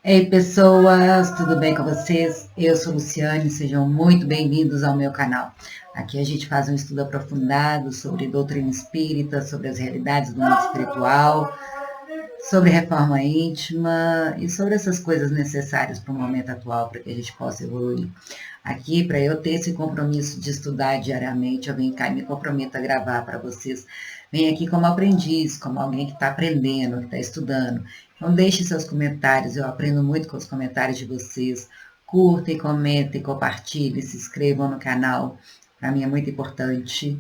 Ei, pessoas, tudo bem com vocês? Eu sou Luciane, sejam muito bem-vindos ao meu canal. Aqui a gente faz um estudo aprofundado sobre doutrina espírita, sobre as realidades do mundo espiritual, sobre reforma íntima e sobre essas coisas necessárias para o momento atual, para que a gente possa evoluir. Aqui, para eu ter esse compromisso de estudar diariamente, eu venho cá e me comprometo a gravar para vocês. Venho aqui como aprendiz, como alguém que está aprendendo, que está estudando. Então, deixe seus comentários, eu aprendo muito com os comentários de vocês. Curtem, comentem, compartilhem, se inscrevam no canal, para mim é muito importante.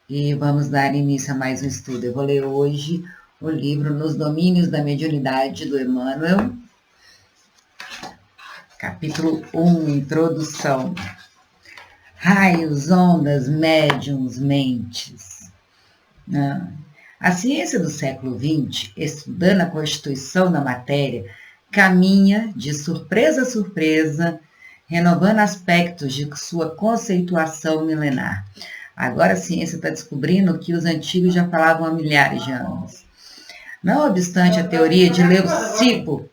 E vamos dar início a mais um estudo. Eu vou ler hoje o livro Nos Domínios da Mediunidade, do Emmanuel. Capítulo 1, Introdução. Raios, ondas, médiums, mentes. A ciência do século XX, estudando a constituição da matéria, caminha de surpresa a surpresa, renovando aspectos de sua conceituação milenar. Agora a ciência está descobrindo o que os antigos já falavam há milhares de anos. Não obstante a teoria de Leucipo,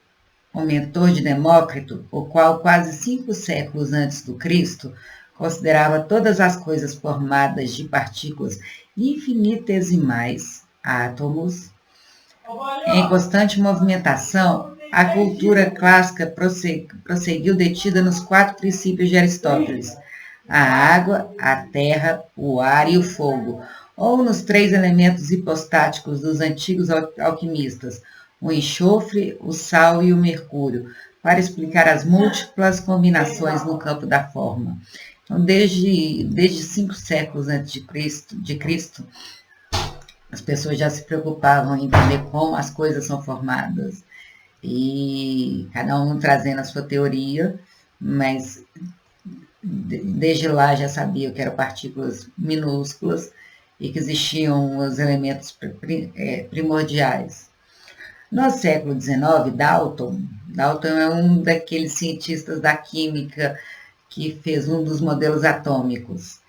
o mentor de Demócrito, o qual quase 5 séculos antes do Cristo considerava todas as coisas formadas de partículas infinitesimais, átomos, em constante movimentação, a cultura clássica prosseguiu detida nos 4 princípios de Aristóteles: a água, a terra, o ar e o fogo, ou nos 3 elementos hipostáticos dos antigos alquimistas, o enxofre, o sal e o mercúrio, para explicar as múltiplas combinações no campo da forma. Então, desde 5 séculos antes de Cristo, as pessoas já se preocupavam em entender como as coisas são formadas. E cada um trazendo a sua teoria, mas desde lá já sabia que eram partículas minúsculas e que existiam os elementos primordiais. No século XIX, Dalton é um daqueles cientistas da química que fez um dos modelos atômicos.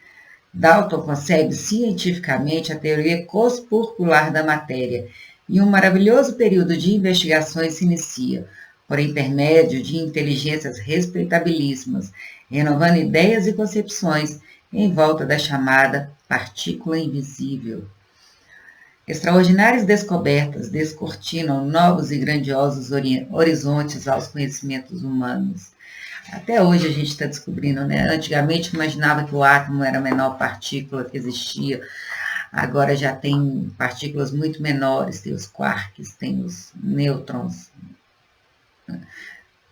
Dalton concebe cientificamente a teoria corpuscular da matéria e um maravilhoso período de investigações se inicia, por intermédio de inteligências respeitabilíssimas, renovando ideias e concepções em volta da chamada partícula invisível. Extraordinárias descobertas descortinam novos e grandiosos horizontes aos conhecimentos humanos. Até hoje a gente está descobrindo, né? Antigamente imaginava que o átomo era a menor partícula que existia, agora já tem partículas muito menores, tem os quarks, tem os nêutrons.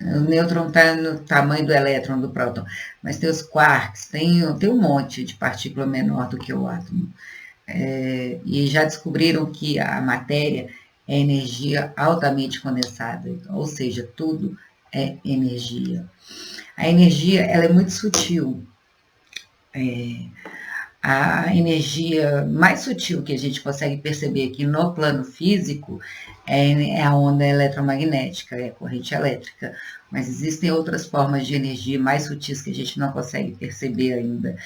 O nêutron está no tamanho do elétron, do próton, mas tem os quarks, tem um monte de partícula menor do que o átomo. E já descobriram que a matéria é energia altamente condensada, ou seja, tudo é energia. A energia ela é muito sutil. A energia mais sutil que a gente consegue perceber aqui no plano físico é a onda eletromagnética, é a corrente elétrica. Mas existem outras formas de energia mais sutis que a gente não consegue perceber ainda.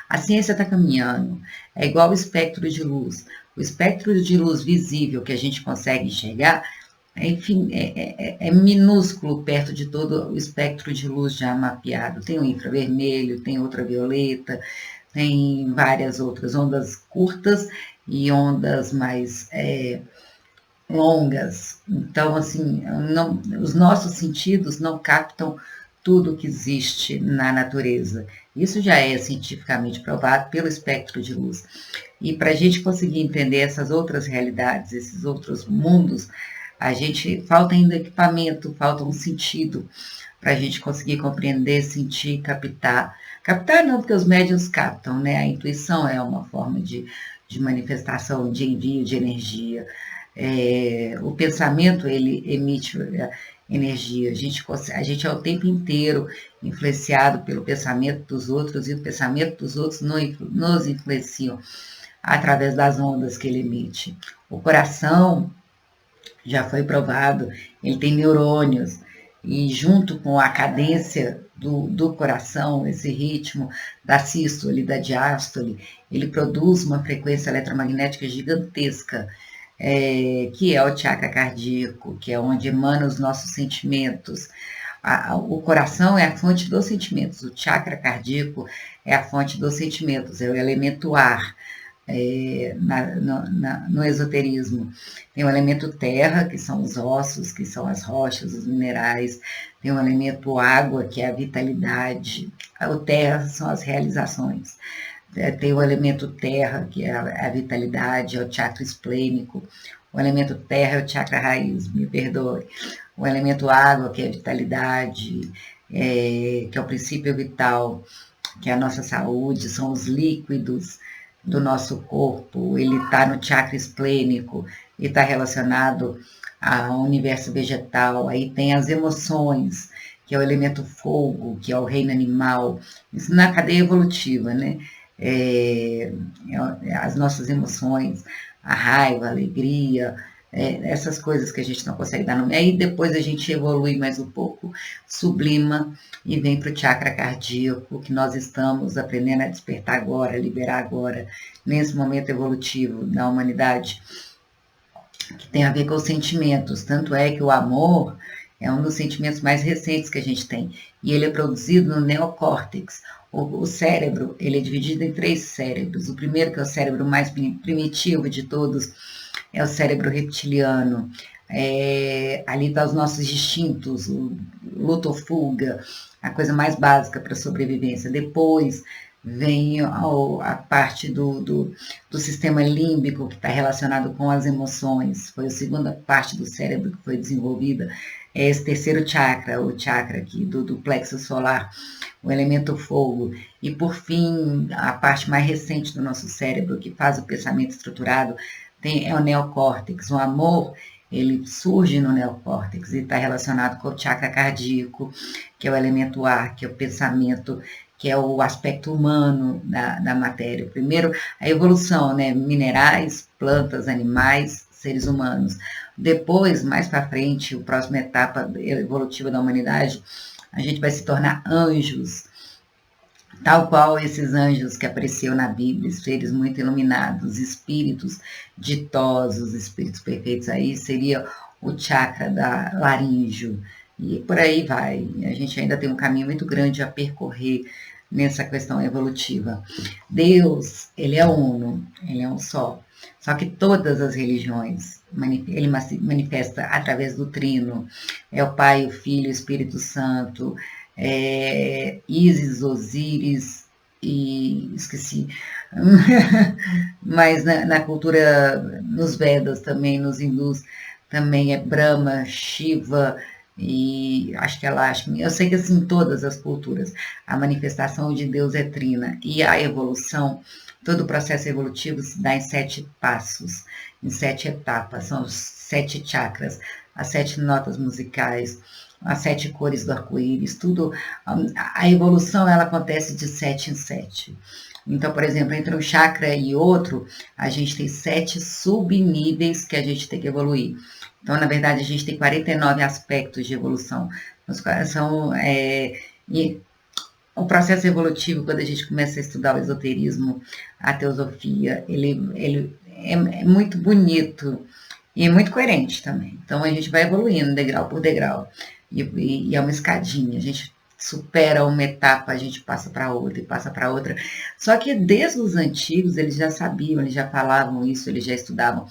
A ciência está caminhando, é igual o espectro de luz. O espectro de luz visível que a gente consegue enxergar, enfim, é minúsculo perto de todo o espectro de luz já mapeado. Tem o infravermelho, tem ultravioleta, tem várias outras ondas curtas e ondas mais longas. Então, assim, os nossos sentidos não captam tudo que existe na natureza. Isso já é cientificamente provado pelo espectro de luz. E para a gente conseguir entender essas outras realidades, esses outros mundos, falta ainda equipamento, falta um sentido para a gente conseguir compreender, sentir, captar. Captar não, porque os médiuns captam, né? A intuição é uma forma de manifestação, de envio de energia. O pensamento, ele emite energia. A gente é o tempo inteiro influenciado pelo pensamento dos outros e o pensamento dos outros nos influenciam através das ondas que ele emite. O coração, já foi provado, ele tem neurônios e junto com a cadência do coração, esse ritmo da sístole e da diástole, ele produz uma frequência eletromagnética gigantesca. que é o chakra cardíaco, que é onde emanam os nossos sentimentos. O coração é a fonte dos sentimentos, o chakra cardíaco é a fonte dos sentimentos, é o elemento ar. No esoterismo. Tem o elemento terra, que são os ossos, que são as rochas, os minerais. Tem o elemento água, que é a vitalidade. O terra são as realizações. Tem o elemento terra, que é a vitalidade, é o chakra esplênico. O elemento terra é o chakra raiz, me perdoe. O elemento água, que é a vitalidade, que é o princípio vital, que é a nossa saúde, são os líquidos do nosso corpo, ele está no chakra esplênico e está relacionado ao universo vegetal. Aí tem as emoções, que é o elemento fogo, que é o reino animal, isso na cadeia evolutiva, né? As nossas emoções, a raiva, a alegria, essas coisas que a gente não consegue dar nome. Aí depois a gente evolui mais um pouco, sublima e vem para o chakra cardíaco, que nós estamos aprendendo a despertar agora, a liberar agora, nesse momento evolutivo da humanidade, que tem a ver com os sentimentos. Tanto é que o amor é um dos sentimentos mais recentes que a gente tem, e ele é produzido no neocórtex. O cérebro, ele é dividido em 3 cérebros. O primeiro, que é o cérebro mais primitivo de todos, é o cérebro reptiliano. Ali estão os nossos instintos, o luta ou fuga, a coisa mais básica para a sobrevivência. Depois vem a parte do sistema límbico, que está relacionado com as emoções. Foi a segunda parte do cérebro que foi desenvolvida. É esse terceiro chakra, o chakra aqui do plexo solar, o elemento fogo. E, por fim, a parte mais recente do nosso cérebro, que faz o pensamento estruturado, é o neocórtex. O amor, ele surge no neocórtex e está relacionado com o chakra cardíaco, que é o elemento ar, que é o pensamento, que é o aspecto humano da matéria. Primeiro, a evolução, né? Minerais, plantas, animais, seres humanos. Depois, mais para frente, a próxima etapa evolutiva da humanidade, a gente vai se tornar anjos, tal qual esses anjos que apareceram na Bíblia, seres muito iluminados, espíritos ditosos, espíritos perfeitos. Aí seria o chakra da laríngeo, e por aí vai. A gente ainda tem um caminho muito grande a percorrer nessa questão evolutiva. Deus, ele é uno, ele é um só. Só que todas as religiões, ele manifesta através do trino. É o Pai, o Filho, o Espírito Santo, Ísis, Osíris, e esqueci. Mas na cultura, nos Vedas também, nos hindus, também é Brahma, Shiva, e acho que é Lakshmi. Eu sei que assim, em todas as culturas, a manifestação de Deus é trina. E a evolução, todo o processo evolutivo se dá em 7 passos, em 7 etapas. São os 7 chakras, as 7 notas musicais, as 7 cores do arco-íris, tudo. A evolução, ela acontece de 7 em 7. Então, por exemplo, entre um chakra e outro, a gente tem 7 subníveis que a gente tem que evoluir. Então, na verdade, a gente tem 49 aspectos de evolução. E o processo evolutivo, quando a gente começa a estudar o esoterismo, a teosofia, ele é muito bonito e é muito coerente também. Então, a gente vai evoluindo degrau por degrau. E é uma escadinha, a gente supera uma etapa, a gente passa para outra e passa para outra. Só que desde os antigos, eles já sabiam, eles já falavam isso, eles já estudavam.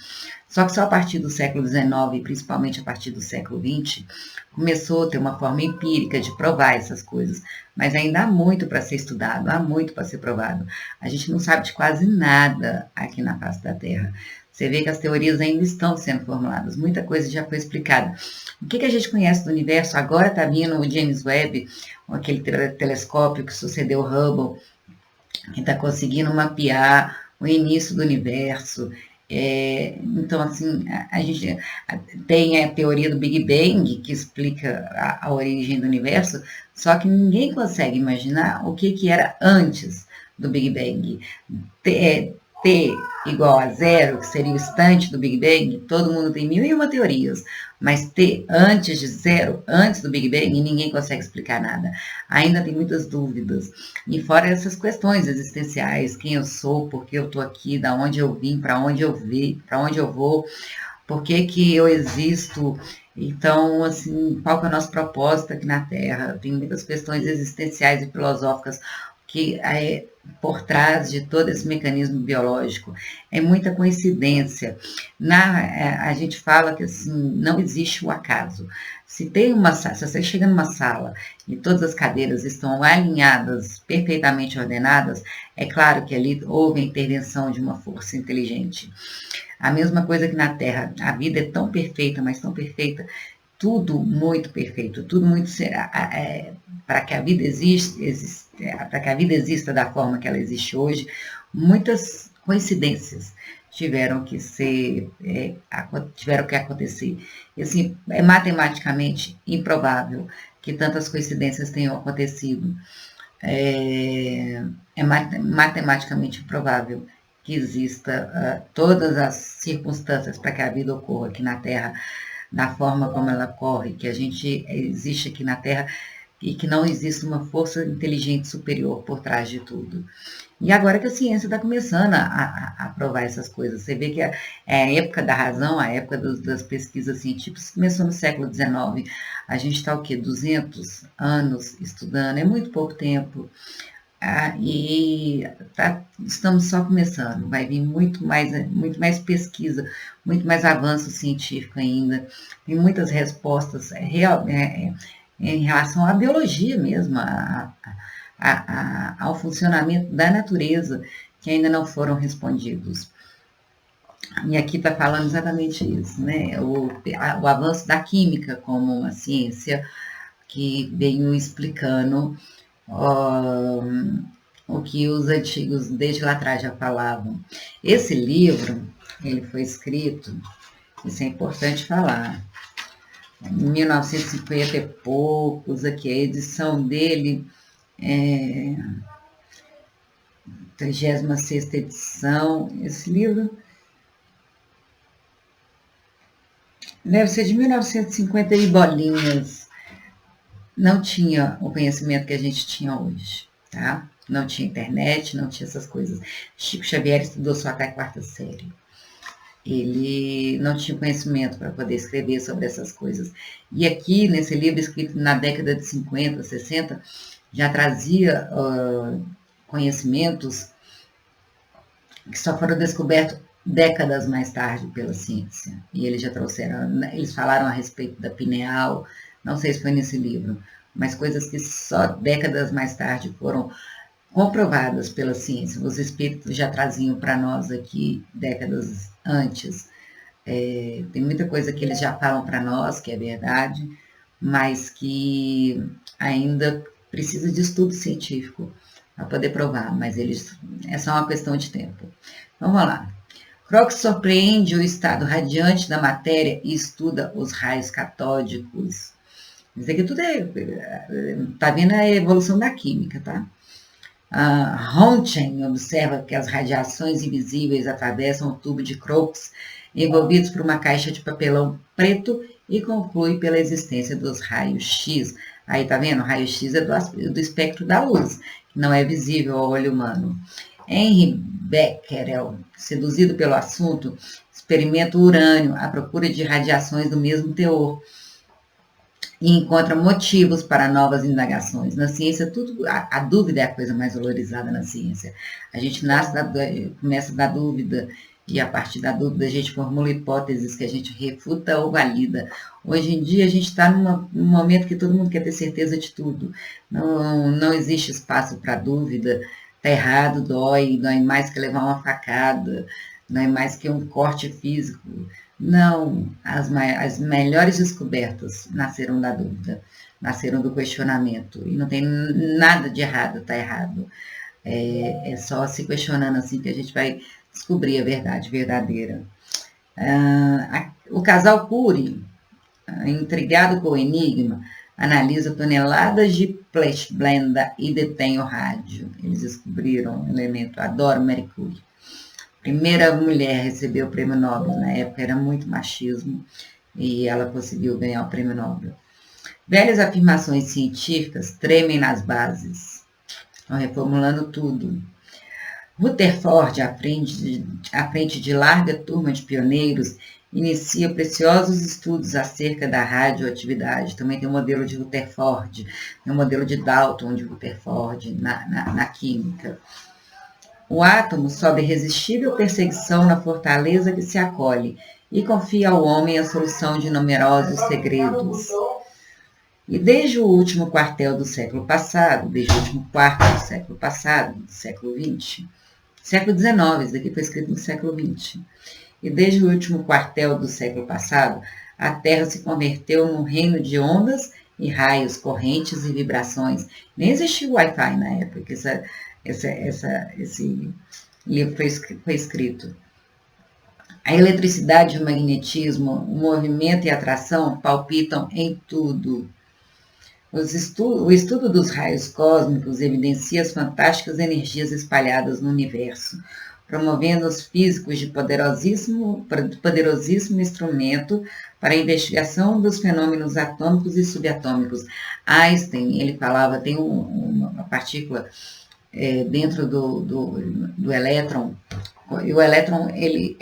Só que só a partir do século XIX, e principalmente a partir do século XX, começou a ter uma forma empírica de provar essas coisas. Mas ainda há muito para ser estudado, há muito para ser provado. A gente não sabe de quase nada aqui na face da Terra. Você vê que as teorias ainda estão sendo formuladas, muita coisa já foi explicada. O que a gente conhece do universo? Agora está vindo o James Webb, aquele telescópio que sucedeu o Hubble, que está conseguindo mapear o início do universo. Então, assim, a gente tem a teoria do Big Bang, que explica a origem do universo, só que ninguém consegue imaginar o que era antes do Big Bang. T igual a zero, que seria o instante do Big Bang, todo mundo tem 1001 teorias, mas T antes de zero, antes do Big Bang, ninguém consegue explicar nada. Ainda tem muitas dúvidas. E fora essas questões existenciais, quem eu sou, por que eu estou aqui, da onde eu vim, para onde eu vou, por que eu existo. Então, assim, qual que é o nosso propósito aqui na Terra? Tem muitas questões existenciais e filosóficas que por trás de todo esse mecanismo biológico. É muita coincidência. A gente fala que assim, não existe o acaso. Se você chega numa sala e todas as cadeiras estão alinhadas, perfeitamente ordenadas, é claro que ali houve a intervenção de uma força inteligente. A mesma coisa que na Terra, a vida é tão perfeita, mas tão perfeita, tudo muito perfeito, tudo muito para que a vida para que a vida exista da forma que ela existe hoje, muitas coincidências tiveram que acontecer. E, assim, é matematicamente improvável que tantas coincidências tenham acontecido. É matematicamente improvável que exista todas as circunstâncias para que a vida ocorra aqui na Terra da forma como ela ocorre, que a gente existe aqui na Terra e que não existe uma força inteligente superior por trás de tudo. E agora que a ciência está começando a provar essas coisas, você vê que a época da razão, a época das pesquisas científicas começou no século XIX. A gente está o quê? 200 anos estudando, é muito pouco tempo. Estamos só começando, vai vir muito mais pesquisa, muito mais avanço científico ainda, tem muitas respostas em relação à biologia mesmo, ao funcionamento da natureza, que ainda não foram respondidos. E aqui está falando exatamente isso, né? O avanço da química como uma ciência que veio explicando o que os antigos desde lá atrás já falavam. Esse livro, ele foi escrito, isso é importante falar, em 1950 e poucos, aqui a edição dele 36ª edição, esse livro deve ser de 1950 e bolinhas. Não tinha o conhecimento que a gente tinha hoje, tá? Não tinha internet, não tinha essas coisas. Chico Xavier estudou só até a 4ª série. Ele não tinha conhecimento para poder escrever sobre essas coisas. E aqui, nesse livro escrito na década de 50, 60, já trazia conhecimentos que só foram descobertos décadas mais tarde pela ciência. E eles já trouxeram, eles falaram a respeito da pineal, não sei se foi nesse livro, mas coisas que só décadas mais tarde foram comprovadas pela ciência. Os espíritos já traziam para nós aqui décadas antes. Tem muita coisa que eles já falam para nós, que é verdade, mas que ainda precisa de estudo científico para poder provar, mas é só uma questão de tempo. Então, vamos lá. Crookes surpreende o estado radiante da matéria e estuda os raios catódicos. Isso aqui tudo tá vendo a evolução da química, tá? Roentgen observa que as radiações invisíveis atravessam o tubo de Crookes, envolvidos por uma caixa de papelão preto, e conclui pela existência dos raios X. Aí, tá vendo? O raio X é do espectro da luz, que não é visível ao olho humano. Henry Becquerel, seduzido pelo assunto, experimenta o urânio à procura de radiações do mesmo teor e encontra motivos para novas indagações. Na ciência, a dúvida é a coisa mais valorizada na ciência. A gente começa da dúvida, e a partir da dúvida a gente formula hipóteses que a gente refuta ou valida. Hoje em dia a gente está num momento que todo mundo quer ter certeza de tudo. Não existe espaço para dúvida. Está errado, dói mais que levar uma facada, não é mais que um corte físico. Não, as melhores descobertas nasceram da dúvida, nasceram do questionamento. E não tem nada de errado, está errado. É só se questionando assim que a gente vai descobrir a verdade verdadeira. O casal Curie, intrigado com o enigma, analisa toneladas de plasblenda e detém o rádio. Eles descobriram o elemento, adoro Marie Curie. primeira mulher a receber o prêmio Nobel. Na época era muito machismo e ela conseguiu ganhar o prêmio Nobel. Velhas afirmações científicas tremem nas bases. Estão reformulando tudo. Rutherford, à frente de larga turma de pioneiros, inicia preciosos estudos acerca da radioatividade. Também tem o modelo de Rutherford, tem o modelo de Dalton de Rutherford na química. O átomo sob irresistível perseguição na fortaleza que se acolhe e confia ao homem a solução de numerosos segredos. E desde o último quartel do século passado, desde o último quarto do século passado, do século XX, século XIX, isso daqui foi escrito no século XX, e desde o último quartel do século passado, a Terra se converteu num reino de ondas e raios, correntes e vibrações. Nem existia o Wi-Fi na época que esse livro foi escrito. A eletricidade e o magnetismo, o movimento e a atração palpitam em tudo. O estudo dos raios cósmicos evidencia as fantásticas energias espalhadas no universo, promovendo os físicos de poderosíssimo instrumento para a investigação dos fenômenos atômicos e subatômicos. Einstein, ele falava, tem uma partícula dentro do elétron, e o elétron ele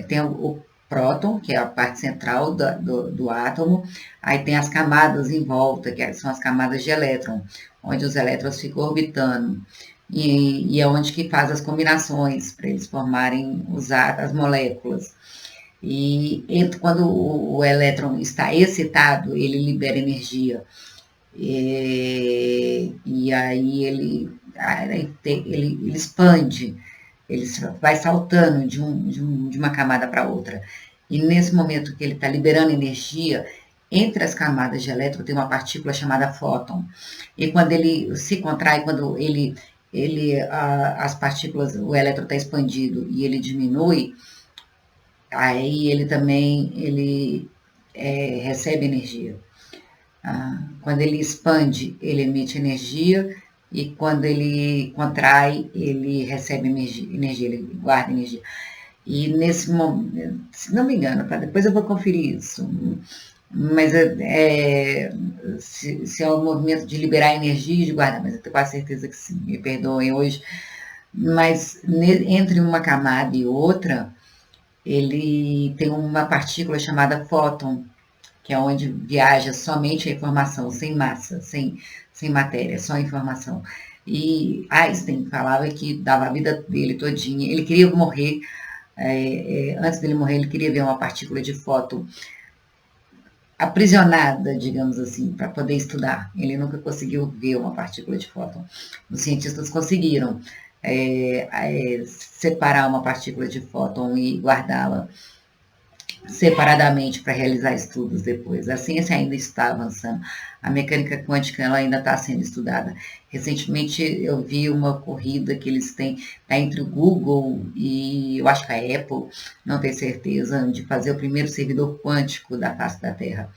tem o próton, que é a parte central do átomo, aí tem as camadas em volta, que são as camadas de elétron, onde os elétrons ficam orbitando, e é onde que faz as combinações, para eles formarem as moléculas. E quando o elétron está excitado, ele libera energia, e aí ele expande, ele vai saltando de uma camada para outra. E nesse momento que ele está liberando energia, entre as camadas de elétron tem uma partícula chamada fóton. E quando ele se contrai, quando as partículas, o elétron está expandido e ele diminui, aí ele também recebe energia. Quando ele expande, ele emite energia, e quando ele contrai, ele recebe energia, ele guarda energia. E nesse momento, se não me engano, depois eu vou conferir isso, mas se é o movimento de liberar energia e de guardar, mas eu tenho quase certeza que sim, me perdoem hoje, mas entre uma camada e outra, ele tem uma partícula chamada fóton, que é onde viaja somente a informação, sem massa, sem matéria, só informação. E Einstein falava que dava a vida dele todinha, ele queria morrer, antes dele morrer, ele queria ver uma partícula de fóton aprisionada, digamos assim, para poder estudar. Ele nunca conseguiu ver uma partícula de fóton. Os cientistas conseguiram separar uma partícula de fóton e guardá-la separadamente para realizar estudos depois. A ciência ainda está avançando. A mecânica quântica ela ainda está sendo estudada. Recentemente eu vi uma corrida que eles têm, está entre o Google e eu acho que a Apple, não tenho certeza, de fazer o primeiro servidor quântico da face da Terra.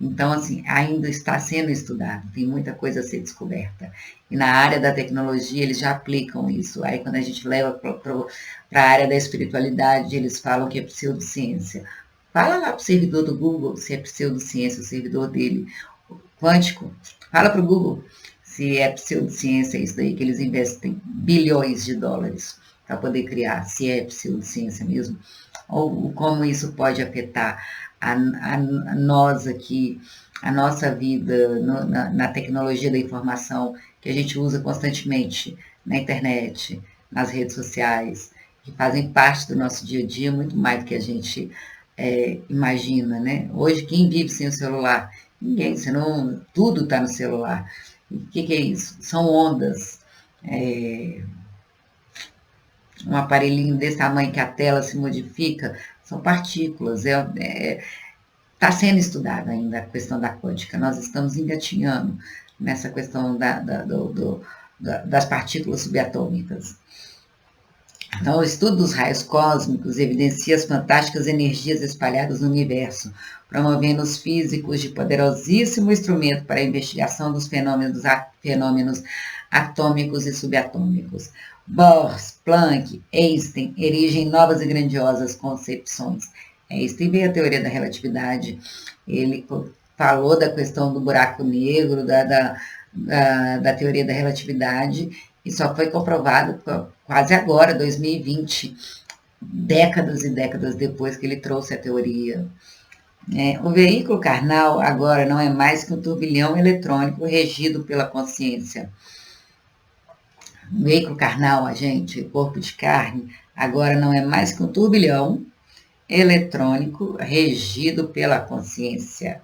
Então, assim, ainda está sendo estudado, tem muita coisa a ser descoberta. E na área da tecnologia, eles já aplicam isso. Aí, quando a gente leva para a área da espiritualidade, eles falam que é pseudociência. Fala lá para o servidor do Google se é pseudociência, o servidor dele, quântico. Fala para o Google se é pseudociência isso daí, que eles investem bilhões de dólares para poder criar, se é pseudociência mesmo, ou como isso pode afetar a nós aqui, a nossa vida na tecnologia da informação que a gente usa constantemente na internet, nas redes sociais, que fazem parte do nosso dia a dia muito mais do que a gente imagina, né? Hoje, quem vive sem o celular? Ninguém, senão tudo está no celular. E o que é isso? São ondas. Um aparelhinho desse tamanho que a tela se modifica, são partículas. Está sendo estudada ainda a questão da quântica. Nós estamos engatinhando nessa questão das partículas subatômicas. Então, o estudo dos raios cósmicos evidencia as fantásticas energias espalhadas no universo, promovendo os físicos de poderosíssimo instrumento para a investigação dos fenômenos atômicos e subatômicos. Bohr, Planck, Einstein erigem novas e grandiosas concepções. Einstein veio a teoria da relatividade, ele falou da questão do buraco negro, da teoria da relatividade, e só foi comprovado quase agora, 2020, décadas e décadas depois que ele trouxe a teoria. O veículo carnal agora não é mais que um turbilhão eletrônico regido pela consciência. O veículo carnal, gente, o corpo de carne, agora não é mais que um turbilhão eletrônico regido pela consciência.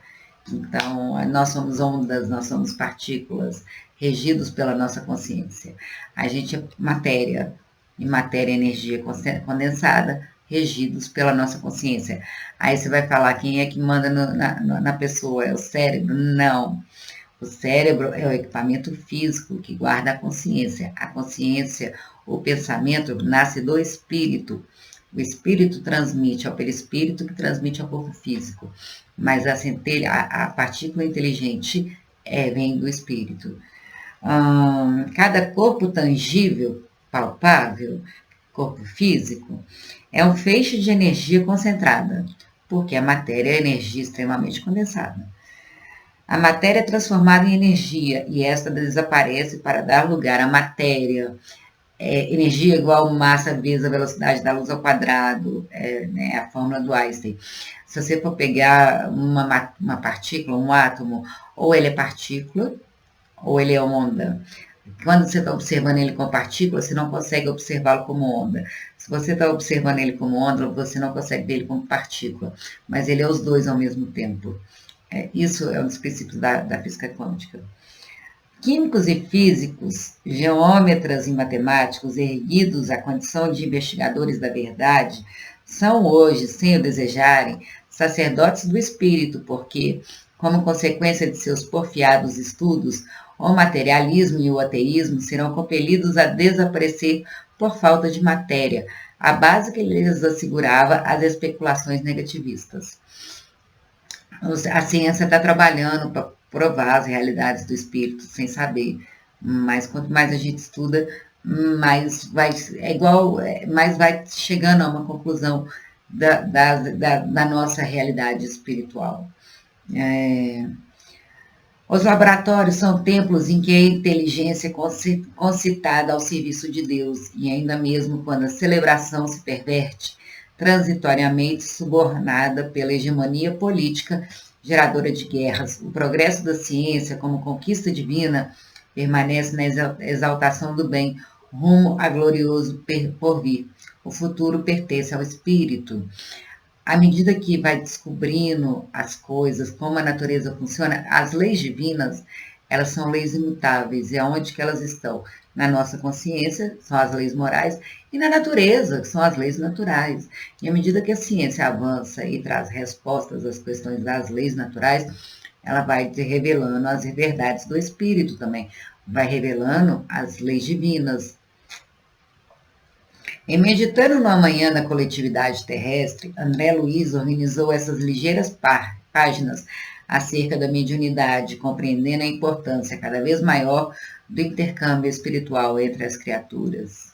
Então, nós somos ondas, nós somos partículas regidos pela nossa consciência. A gente é matéria, e matéria é energia condensada, regidos pela nossa consciência. Aí você vai falar quem é que manda na pessoa, é o cérebro? Não. O cérebro é o equipamento físico que guarda a consciência. A consciência, o pensamento, nasce do espírito. O espírito transmite ao perispírito, que transmite ao corpo físico. Mas a partícula inteligente vem do espírito. Cada corpo tangível, palpável, corpo físico, é um feixe de energia concentrada, porque a matéria é energia extremamente condensada. A matéria é transformada em energia e esta desaparece para dar lugar à matéria. Energia igual massa vezes a velocidade da luz ao quadrado, a fórmula do Einstein. Se você for pegar uma partícula, um átomo, ou ele é partícula, ou ele é onda. Quando você está observando ele como partícula, você não consegue observá-lo como onda. Se você está observando ele como onda, você não consegue ver ele como partícula. Mas ele é os dois ao mesmo tempo. Isso é um dos princípios da física quântica. Químicos e físicos, geômetras e matemáticos erguidos à condição de investigadores da verdade, são hoje, sem o desejarem, sacerdotes do espírito, porque, como consequência de seus porfiados estudos, o materialismo e o ateísmo serão compelidos a desaparecer por falta de matéria, a base que lhes assegurava as especulações negativistas. A ciência está trabalhando para provar as realidades do espírito sem saber, mas quanto mais a gente estuda, mais vai chegando a uma conclusão da nossa realidade espiritual. Os laboratórios são templos em que a inteligência é concitada ao serviço de Deus, e ainda mesmo quando a celebração se perverte, transitoriamente subornada pela hegemonia política geradora de guerras, o progresso da ciência como conquista divina permanece na exaltação do bem, rumo a glorioso porvir. O futuro pertence ao espírito. À medida que vai descobrindo as coisas, como a natureza funciona, as leis divinas, elas são leis imutáveis. E aonde que elas estão? Na nossa consciência, são as leis morais, e na natureza, que são as leis naturais. E à medida que a ciência avança e traz respostas às questões das leis naturais, ela vai revelando as verdades do espírito também, vai revelando as leis divinas. Em Meditando no Amanhã da Coletividade Terrestre, André Luiz organizou essas ligeiras páginas acerca da mediunidade, compreendendo a importância cada vez maior do intercâmbio espiritual entre as criaturas.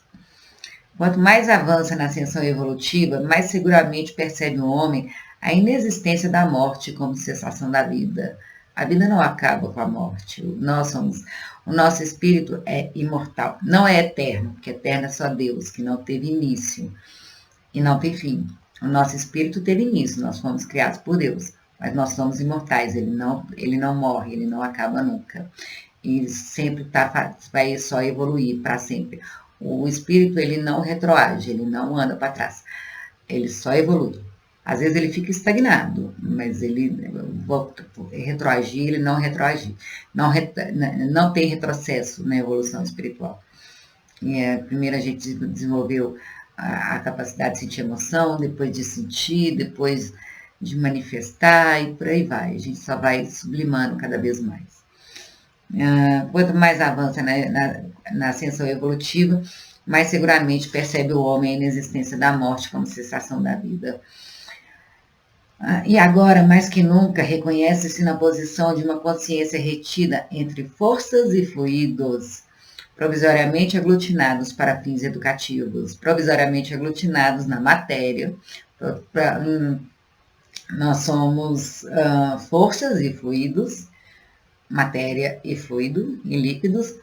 Quanto mais avança na ascensão evolutiva, mais seguramente percebe o homem a inexistência da morte como cessação da vida. A vida não acaba com a morte. O nosso espírito é imortal. Não é eterno, porque eterno é só Deus, que não teve início e não tem fim. O nosso espírito teve início, nós fomos criados por Deus, mas nós somos imortais, ele não morre, ele não acaba nunca. E sempre vai só evoluir para sempre. O espírito, ele não retroage, ele não anda para trás, ele só evolui. Às vezes ele fica estagnado, mas ele volta a retroagir, ele não retroage. Não tem retrocesso na evolução espiritual. Primeiro a gente desenvolveu a capacidade de sentir emoção, depois de sentir, depois de manifestar e por aí vai. A gente só vai sublimando cada vez mais. Quanto mais avança na ascensão evolutiva, mas seguramente percebe o homem a inexistência da morte como cessação da vida. E agora, mais que nunca, reconhece-se na posição de uma consciência retida entre forças e fluidos, provisoriamente aglutinados para fins educativos, provisoriamente aglutinados na matéria. Nós somos forças e fluidos, matéria e fluido, e líquidos,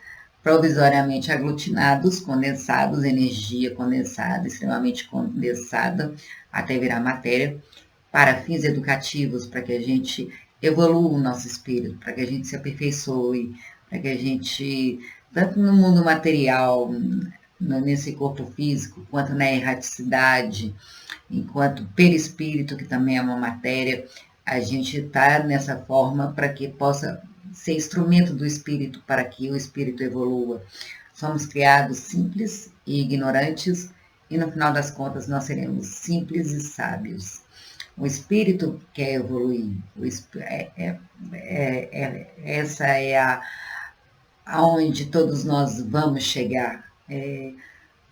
provisoriamente aglutinados, condensados, energia condensada, extremamente condensada, até virar matéria, para fins educativos, para que a gente evolua o nosso espírito, para que a gente se aperfeiçoe, para que a gente, tanto no mundo material, nesse corpo físico, quanto na erraticidade, enquanto perispírito, que também é uma matéria, a gente está nessa forma para que possa ser instrumento do espírito, para que o espírito evolua. Somos criados simples e ignorantes, e no final das contas nós seremos simples e sábios. O espírito quer evoluir. Essa é aonde todos nós vamos chegar.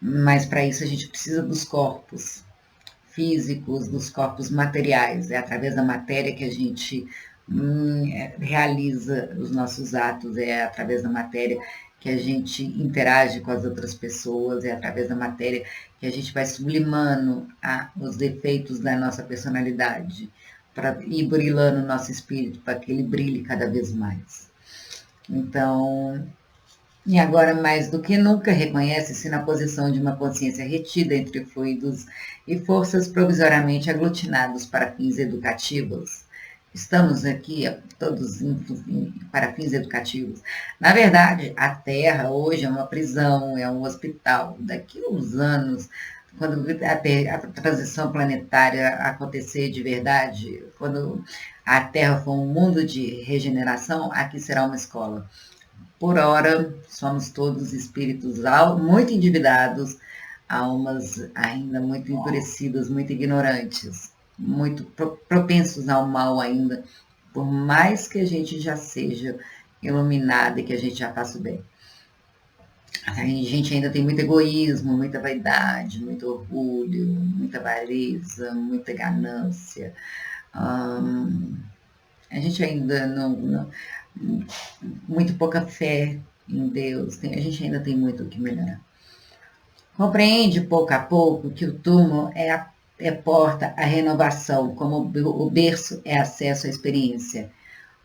Mas para isso a gente precisa dos corpos físicos, dos corpos materiais. É através da matéria que a gente realiza os nossos atos, é através da matéria que a gente interage com as outras pessoas, é através da matéria que a gente vai sublimando os defeitos da nossa personalidade, para ir brilhando o nosso espírito, para que ele brilhe cada vez mais. Então, e agora mais do que nunca reconhece-se na posição de uma consciência retida entre fluidos e forças provisoriamente aglutinados para fins educativos. Estamos aqui todos para fins educativos. Na verdade, a Terra hoje é uma prisão, é um hospital. Daqui a uns anos, quando a transição planetária acontecer de verdade, quando a Terra for um mundo de regeneração, aqui será uma escola. Por hora, somos todos espíritos muito endividados, almas ainda muito endurecidas, muito ignorantes, muito propensos ao mal ainda, por mais que a gente já seja iluminado e que a gente já faça o bem. A gente ainda tem muito egoísmo, muita vaidade, muito orgulho, muita avareza, muita ganância. A gente ainda não muito pouca fé em Deus, a gente ainda tem muito o que melhorar. Compreende pouco a pouco que o túmulo é porta à renovação, como o berço é acesso à experiência.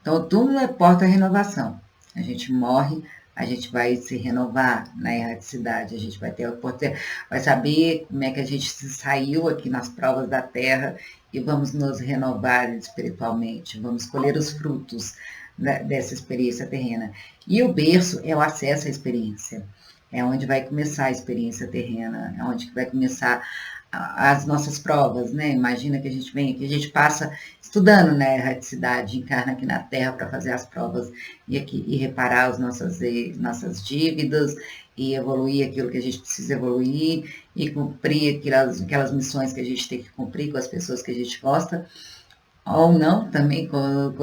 Então, o túmulo é porta à renovação. A gente morre, a gente vai se renovar na erraticidade, a gente vai ter a oportunidade, vai saber como é que a gente se saiu aqui nas provas da terra e vamos nos renovar espiritualmente, vamos colher os frutos dessa experiência terrena. E o berço é o acesso à experiência. É onde vai começar a experiência terrena, é onde vai começar as nossas provas, né? Imagina que a gente vem aqui, a gente passa estudando na erraticidade, encarna aqui na Terra para fazer as provas e reparar as nossas dívidas e evoluir aquilo que a gente precisa evoluir e cumprir aquelas missões que a gente tem que cumprir com as pessoas que a gente gosta, ou não, também com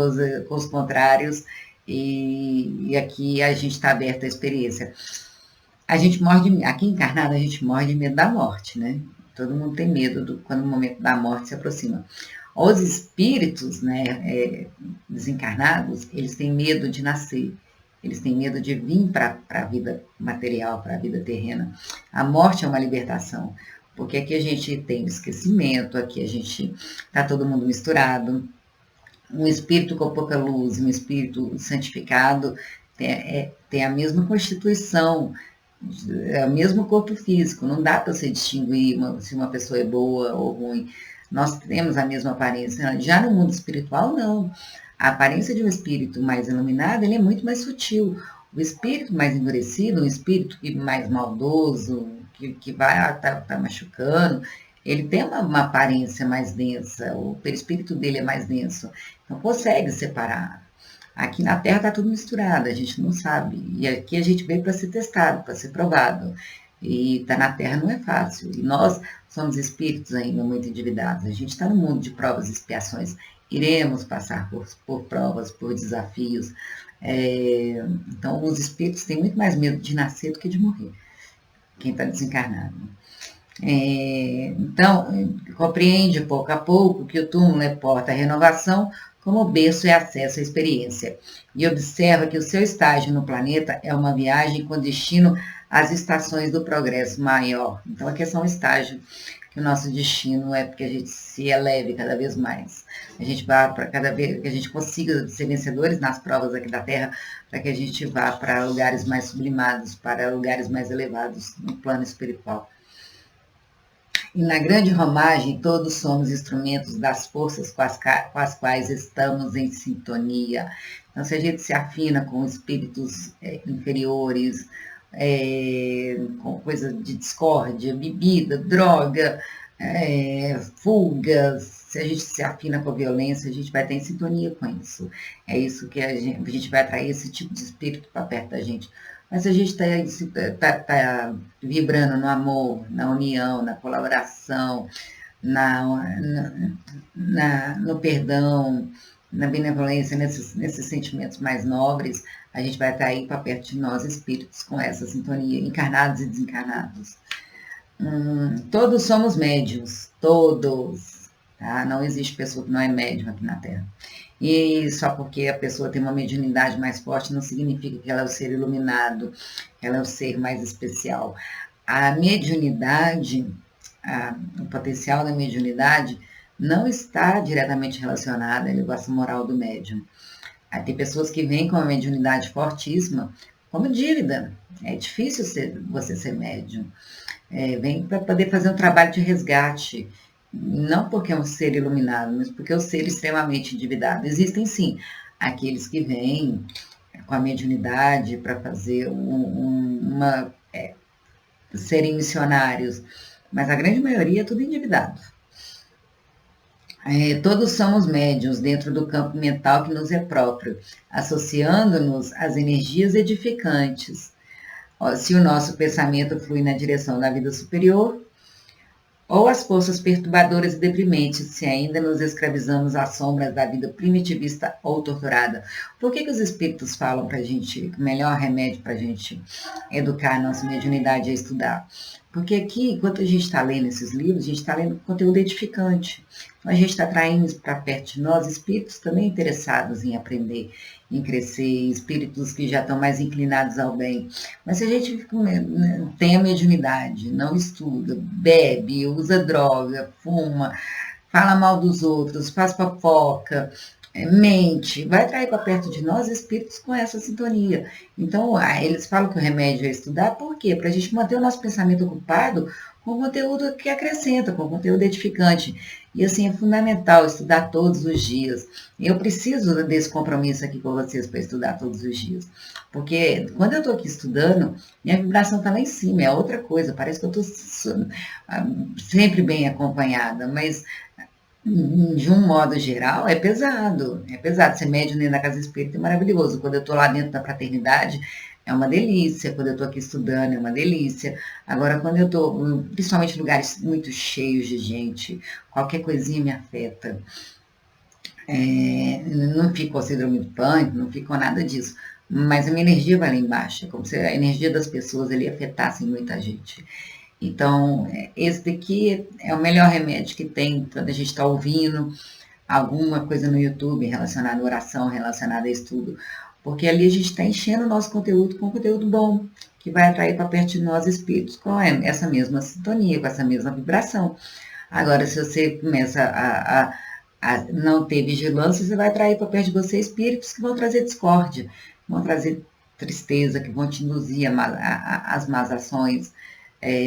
os contrários, e aqui a gente está aberto à experiência. A gente morre aqui encarnado, a gente morre de medo da morte, né? Todo mundo tem medo quando o momento da morte se aproxima. Os espíritos, né, desencarnados, eles têm medo de nascer, eles têm medo de vir para a vida material, para a vida terrena. A morte é uma libertação, porque aqui a gente tem esquecimento, aqui a gente está todo mundo misturado. Um espírito com pouca luz, um espírito santificado, tem a mesma constituição, é o mesmo corpo físico, não dá para você distinguir se uma pessoa é boa ou ruim. Nós temos a mesma aparência. Já no mundo espiritual, não. A aparência de um espírito mais iluminado, ele é muito mais sutil. O espírito mais endurecido, um espírito mais maldoso, que vai tá machucando, ele tem uma aparência mais densa, o perispírito dele é mais denso. Não consegue separar. Aqui na Terra está tudo misturado, a gente não sabe. E aqui a gente veio para ser testado, para ser provado. E estar na Terra não é fácil. E nós somos espíritos ainda muito endividados. A gente está no mundo de provas e expiações. Iremos passar por provas, por desafios. Então, os espíritos têm muito mais medo de nascer do que de morrer. quem está desencarnado. Então, compreende pouco a pouco que o túmulo é porta à renovação, como berço e acesso à experiência. E observa que o seu estágio no planeta é uma viagem com destino às estações do progresso maior. Então, aqui é só um estágio, que o nosso destino é porque a gente se eleve cada vez mais. A gente vá para cada vez que a gente consiga ser vencedores nas provas aqui da Terra, para que a gente vá para lugares mais sublimados, para lugares mais elevados no plano espiritual. E na grande romagem, todos somos instrumentos das forças com as quais estamos em sintonia. Então, se a gente se afina com espíritos inferiores, com coisa de discórdia, bebida, droga, fugas, se a gente se afina com a violência, a gente vai estar em sintonia com isso. É isso que a gente vai atrair esse tipo de espírito para perto da gente. Mas se a gente está vibrando no amor, na união, na colaboração, no perdão, na benevolência, nesses sentimentos mais nobres, a gente vai atrair para perto de nós espíritos com essa sintonia, encarnados e desencarnados. Todos somos médiuns, todos. Tá? Não existe pessoa que não é médium aqui na Terra. E só porque a pessoa tem uma mediunidade mais forte não significa que ela é o ser iluminado, ela é o ser mais especial. A mediunidade, o potencial da mediunidade não está diretamente relacionado à elevação moral do médium. Aí tem pessoas que vêm com uma mediunidade fortíssima, como dívida. É difícil você ser médium. Vem para poder fazer um trabalho de resgate. Não porque é um ser iluminado, mas porque é um ser extremamente endividado. Existem, sim, aqueles que vêm com a mediunidade para fazer serem missionários, mas a grande maioria é tudo endividado. Todos somos médiuns dentro do campo mental que nos é próprio, associando-nos às energias edificantes. Se o nosso pensamento flui na direção da vida superior, ou as forças perturbadoras e deprimentes, se ainda nos escravizamos às sombras da vida primitivista ou torturada. Por que os espíritos falam para a gente que o melhor remédio para a gente educar a nossa mediunidade é estudar? Porque aqui, enquanto a gente está lendo esses livros, a gente está lendo conteúdo edificante. Então, a gente está atraindo para perto de nós espíritos também interessados em aprender, em crescer, espíritos que já estão mais inclinados ao bem. Mas se a gente tem a mediunidade, não estuda, bebe, usa droga, fuma, fala mal dos outros, faz fofoca, mente, vai atrair para perto de nós espíritos com essa sintonia. Então, eles falam que o remédio é estudar, por quê? Para a gente manter o nosso pensamento ocupado com conteúdo que acrescenta, com conteúdo edificante. E assim, é fundamental estudar todos os dias. Eu preciso desse compromisso aqui com vocês para estudar todos os dias. Porque quando eu estou aqui estudando, minha vibração está lá em cima, é outra coisa. Parece que eu estou sempre bem acompanhada, mas de um modo geral é pesado. É pesado. Ser médium dentro da casa espírita é maravilhoso. Quando eu estou lá dentro da fraternidade, é uma delícia. Quando eu estou aqui estudando, é uma delícia. Agora, quando eu estou, principalmente em lugares muito cheios de gente, qualquer coisinha me afeta. Não fico com síndrome do pânico, não fico com nada disso. Mas a minha energia vai lá embaixo. É como se a energia das pessoas ali afetasse muita gente. Então, esse daqui é o melhor remédio que tem quando a gente está ouvindo alguma coisa no YouTube relacionada à oração, relacionada a estudo. Porque ali a gente está enchendo o nosso conteúdo com conteúdo bom, que vai atrair para perto de nós espíritos com essa mesma sintonia, com essa mesma vibração. Agora, se você começa a não ter vigilância, você vai atrair para perto de você espíritos que vão trazer discórdia, vão trazer tristeza, que vão te induzir às más ações,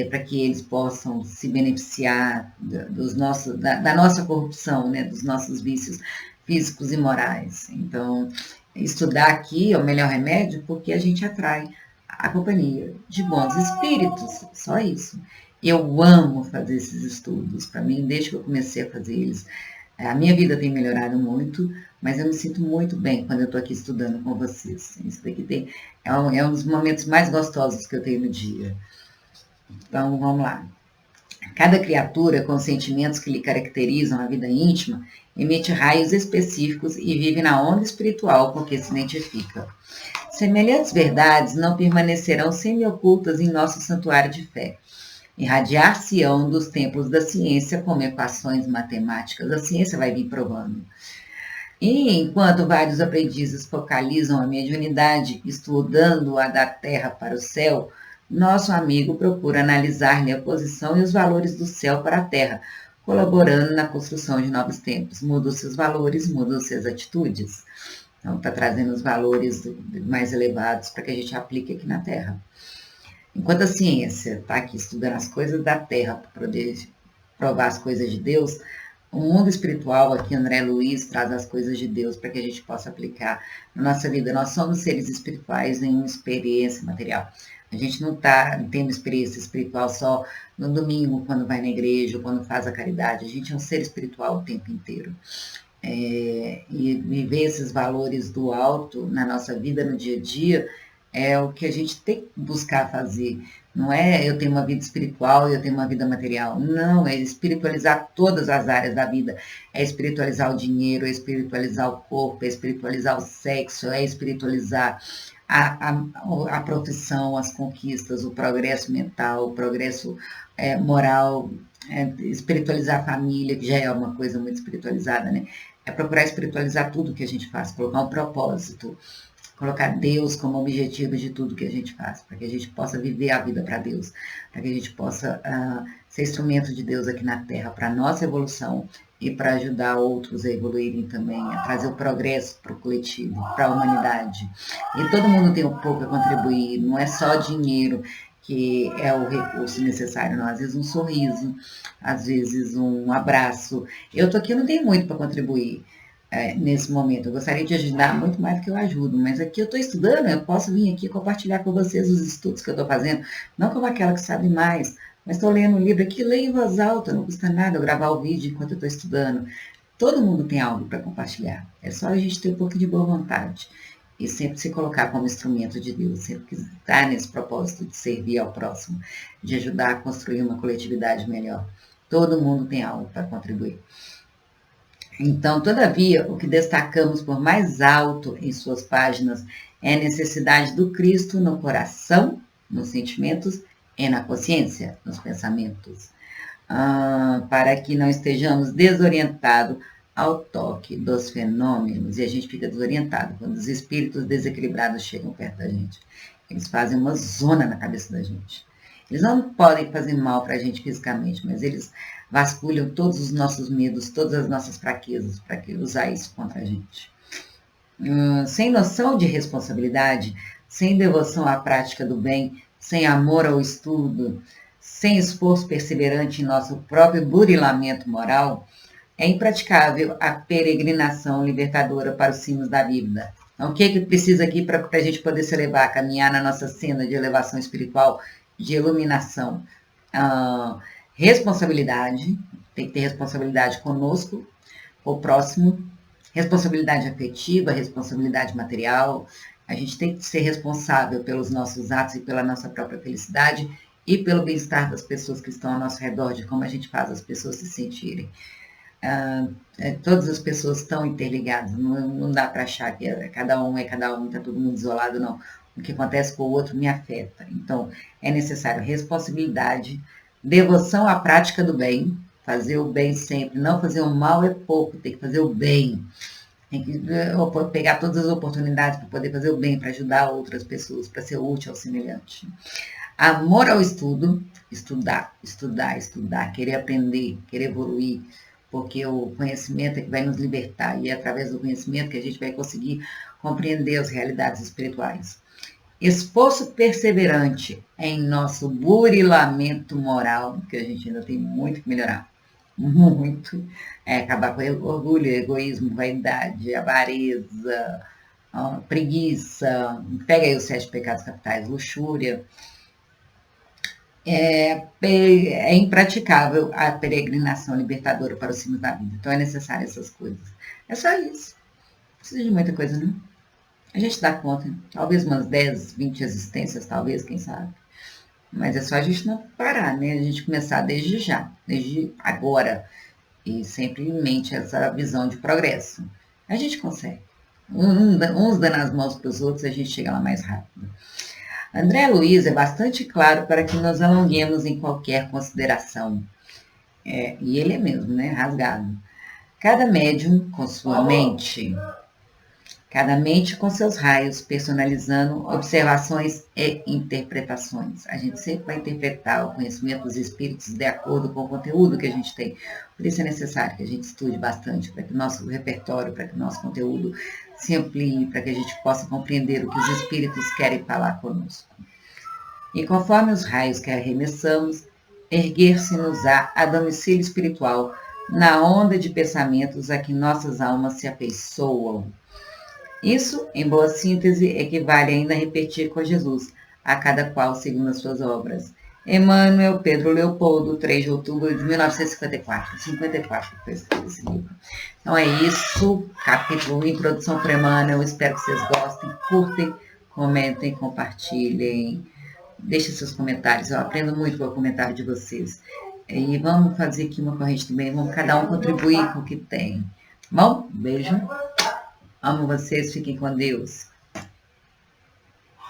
para que eles possam se beneficiar da nossa corrupção, né, dos nossos vícios físicos e morais. Então, estudar aqui é o melhor remédio porque a gente atrai a companhia de bons espíritos, só isso. Eu amo fazer esses estudos, para mim, desde que eu comecei a fazer eles, a minha vida tem melhorado muito, mas eu me sinto muito bem quando eu estou aqui estudando com vocês. Isso daqui é um dos momentos mais gostosos que eu tenho no dia. Então, vamos lá. Cada criatura, com os sentimentos que lhe caracterizam a vida íntima, emite raios específicos e vive na onda espiritual com que se identifica. Semelhantes verdades não permanecerão semi-ocultas em nosso santuário de fé. Irradiar-se-ão dos templos da ciência como equações matemáticas. A ciência vai vir provando. E enquanto vários aprendizes focalizam a mediunidade, estudando-a da terra para o céu, nosso amigo procura analisar-lhe a posição e os valores do céu para a terra, colaborando na construção de novos tempos. Mudam-se os valores, mudam-se as atitudes. Então, está trazendo os valores mais elevados para que a gente aplique aqui na Terra. Enquanto a ciência está aqui estudando as coisas da Terra para poder provar as coisas de Deus, o mundo espiritual, aqui André Luiz traz as coisas de Deus para que a gente possa aplicar na nossa vida. Nós somos seres espirituais em uma experiência material. A gente não está tendo experiência espiritual só no domingo, quando vai na igreja, ou quando faz a caridade. A gente é um ser espiritual o tempo inteiro. E viver esses valores do alto na nossa vida, no dia a dia, é o que a gente tem que buscar fazer. Não é eu tenho uma vida espiritual e eu tenho uma vida material. Não, é espiritualizar todas as áreas da vida. É espiritualizar o dinheiro, é espiritualizar o corpo, é espiritualizar o sexo, é espiritualizar a profissão, as conquistas, o progresso mental, o progresso moral, espiritualizar a família, que já é uma coisa muito espiritualizada, né? É procurar espiritualizar tudo que a gente faz, colocar um propósito, colocar Deus como objetivo de tudo que a gente faz, para que a gente possa viver a vida para Deus, para que a gente possa ser instrumento de Deus aqui na Terra, para a nossa evolução e para ajudar outros a evoluírem também, a trazer o progresso para o coletivo, para a humanidade. E todo mundo tem um pouco a contribuir, não é só dinheiro que é o recurso necessário, não. Às vezes um sorriso, às vezes um abraço. Eu estou aqui, eu não tenho muito para contribuir nesse momento. Eu gostaria de ajudar muito mais do que eu ajudo, mas aqui eu estou estudando, eu posso vir aqui compartilhar com vocês os estudos que eu estou fazendo, não como aquela que sabe mais, mas estou lendo um livro aqui, leio em voz alta, não custa nada eu gravar o vídeo enquanto eu estou estudando. Todo mundo tem algo para compartilhar, é só a gente ter um pouco de boa vontade e sempre se colocar como instrumento de Deus, sempre estar nesse propósito de servir ao próximo, de ajudar a construir uma coletividade melhor. Todo mundo tem algo para contribuir. Então, todavia, o que destacamos por mais alto em suas páginas é a necessidade do Cristo no coração, nos sentimentos e na consciência, nos pensamentos, para que não estejamos desorientados ao toque dos fenômenos. E a gente fica desorientado quando os espíritos desequilibrados chegam perto da gente. Eles fazem uma zona na cabeça da gente. Eles não podem fazer mal para a gente fisicamente, mas eles vasculham todos os nossos medos, todas as nossas fraquezas, para usar isso contra a gente. Sem noção de responsabilidade, sem devoção à prática do bem, sem amor ao estudo, sem esforço perseverante em nosso próprio burilamento moral, é impraticável a peregrinação libertadora para os cimos da vida. Então, o que precisa aqui para a gente poder se elevar, caminhar na nossa senda de elevação espiritual, de iluminação? Responsabilidade, tem que ter responsabilidade conosco, o próximo, responsabilidade afetiva, responsabilidade material. A gente tem que ser responsável pelos nossos atos e pela nossa própria felicidade e pelo bem-estar das pessoas que estão ao nosso redor, de como a gente faz as pessoas se sentirem. Todas as pessoas estão interligadas, não dá para achar que cada um, está todo mundo isolado, não. O que acontece com o outro me afeta. Então, é necessário responsabilidade, devoção à prática do bem, fazer o bem sempre, não fazer o mal é pouco, tem que fazer o bem. Tem que pegar todas as oportunidades para poder fazer o bem, para ajudar outras pessoas, para ser útil ao semelhante. Amor ao estudo, estudar, querer aprender, querer evoluir, porque o conhecimento é que vai nos libertar e é através do conhecimento que a gente vai conseguir compreender as realidades espirituais. Esforço perseverante em nosso burilamento moral, que a gente ainda tem muito que melhorar. Muito. Acabar com o orgulho, egoísmo, vaidade, avareza, preguiça. Pega aí os 7 pecados capitais, luxúria. É impraticável a peregrinação libertadora para os cimos da vida. Então é necessário essas coisas. É só isso. Não precisa de muita coisa, não. A gente dá conta, talvez umas 10, 20 existências, talvez, quem sabe. Mas é só a gente não parar, né? A gente começar desde já, desde agora. E sempre em mente essa visão de progresso. A gente consegue. uns dando as mãos para os outros, a gente chega lá mais rápido. André Luiz é bastante claro para que nos alonguemos em qualquer consideração. E ele é mesmo, né? Rasgado. Cada médium com sua mente, cada mente com seus raios, personalizando observações e interpretações. A gente sempre vai interpretar o conhecimento dos espíritos de acordo com o conteúdo que a gente tem. Por isso é necessário que a gente estude bastante, para que o nosso repertório, para que o nosso conteúdo se amplie, para que a gente possa compreender o que os espíritos querem falar conosco. E conforme os raios que arremessamos, erguer-se-nos-á a domicílio espiritual, na onda de pensamentos a que nossas almas se afeiçoam. Isso, em boa síntese, equivale ainda a repetir com Jesus, a cada qual segundo as suas obras. Emmanuel Pedro Leopoldo, 3 de outubro de 1954. 54 que eu escrevi esse livro. Então é isso, capítulo Introdução para Emmanuel. Espero que vocês gostem, curtem, comentem, compartilhem. Deixem seus comentários, eu aprendo muito com o comentário de vocês. E vamos fazer aqui uma corrente também, vamos cada um contribuir com o que tem. Bom, beijo. Amo vocês, fiquem com Deus.